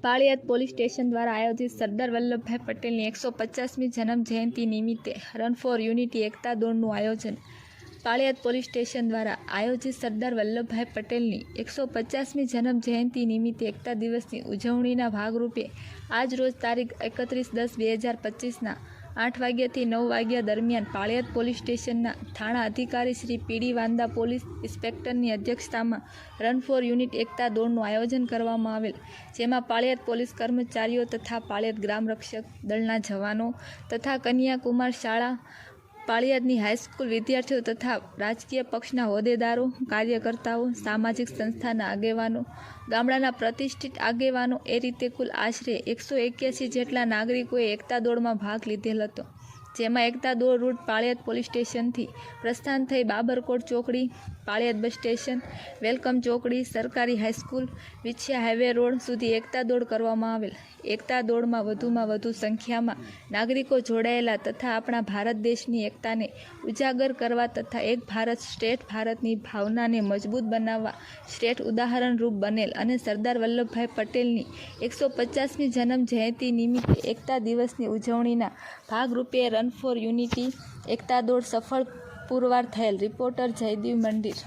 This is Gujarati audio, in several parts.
પાળિયાદ પોલીસ સ્ટેશન દ્વારા આયોજિત સરદાર વલ્લભભાઈ પટેલની 150મી જન્મ જયંતિ નિમિત્તે રન ફોર યુનિટી એકતા દોડનું આયોજન. પાળિયાદ પોલીસ સ્ટેશન દ્વારા આયોજિત સરદાર વલ્લભભાઈ પટેલની 150મી જન્મ જયંતિ નિમિત્તે એકતા દિવસની ઉજવણીના ભાગરૂપે આજ રોજ તારીખ 31/10/2025ના 8 વાગ્યાથી 9 વાગ્યા દરમિયાન પાળિયાદ પોલીસ સ્ટેશનના થાણા અધિકારી શ્રી પીડી વાંદા પોલીસ ઇન્સ્પેક્ટરની અધ્યક્ષતામાં રન ફોર યુનિટ એકતા દોડનું આયોજન કરવામાં આવેલ, જેમાં પાળિયાદ પોલીસ કર્મચારીઓ તથા પાળિયાદ ગ્રામ રક્ષક દળના જવાનો તથા કન્યાકુમાર શાળા, પાળિયાદની હાઈસ્કૂલ વિદ્યાર્થીઓ તથા રાજકીય પક્ષના હોદ્દેદારો, કાર્યકર્તાઓ, સામાજિક સંસ્થાના આગેવાનો, ગામડાના પ્રતિષ્ઠિત આગેવાનો એ રીતે કુલ આશરે 181 જેટલા નાગરિકોએ એકતા દોડમાં ભાગ લીધેલ હતો. જેમાં એકતા દોડ રૂટ પાળિયાદ પોલીસ સ્ટેશનથી પ્રસ્થાન થઈ બાબરકોટ ચોકડી, પાળિયાદ બસ સ્ટેશન, વેલકમ ચોકડી, સરકારી હાઈસ્કૂલ, વિછિયા હાઈવે રોડ સુધી એકતા દોડ કરવામાં આવેલ. એકતા દોડમાં વધુમાં વધુ સંખ્યામાં નાગરિકો જોડાયેલા તથા આપણા ભારત દેશની એકતાને ઉજાગર કરવા તથા એક ભારત શ્રેષ્ઠ ભારતની ભાવનાને મજબૂત બનાવવા શ્રેષ્ઠ ઉદાહરણરૂપ બનેલ અને સરદાર વલ્લભભાઈ પટેલની 150મી જન્મ જયંતિ નિમિત્તે એકતા દિવસની ઉજવણીના ભાગરૂપે રન ફોર યુનિટી એકતા દોડ સફળ પુરવાર થયેલ. રિપોર્ટર જયદીપ મંદિર.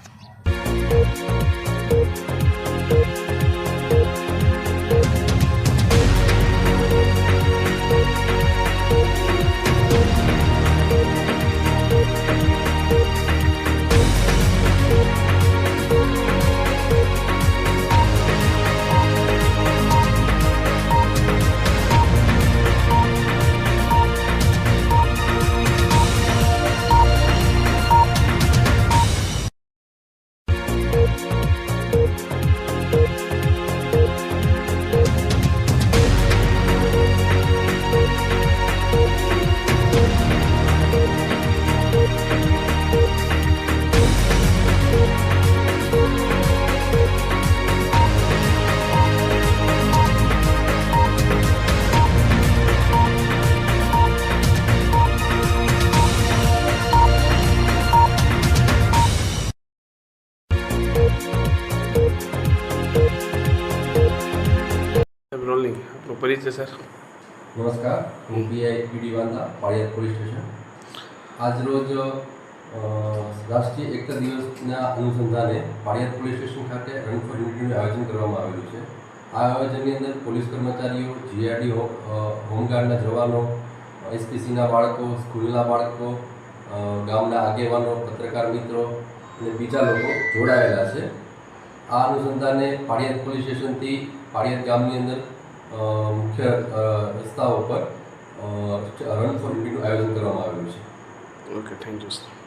રોલિંગ આપણો પરિચય સર. નમસ્કાર, હું પીડી વાંદા, પાળિયાદ પોલીસ સ્ટેશન. આજરોજ રાષ્ટ્રીય એકતા દિવસના અનુસંધાને પાળિયાદ પોલીસ સ્ટેશન ખાતે રન ફોર યુનિટીનું આયોજન કરવામાં આવેલું છે. આ આયોજનની અંદર પોલીસ કર્મચારીઓ, જીઆરડી, હોમગાર્ડના જવાનો, એસપીસીના બાળકો, સ્કૂલના બાળકો, ગામના આગેવાનો, પત્રકાર મિત્રો અને બીજા લોકો જોડાયેલા છે. આ અનુસંધાને પાળિયાદ પોલીસ સ્ટેશનથી પાળિયાદ ગામની અંદર મુખ્ય રસ્તાઓ પર રન ફોર યુનિટીનું આયોજન કરવામાં આવેલું છે. Okay, thank you sir.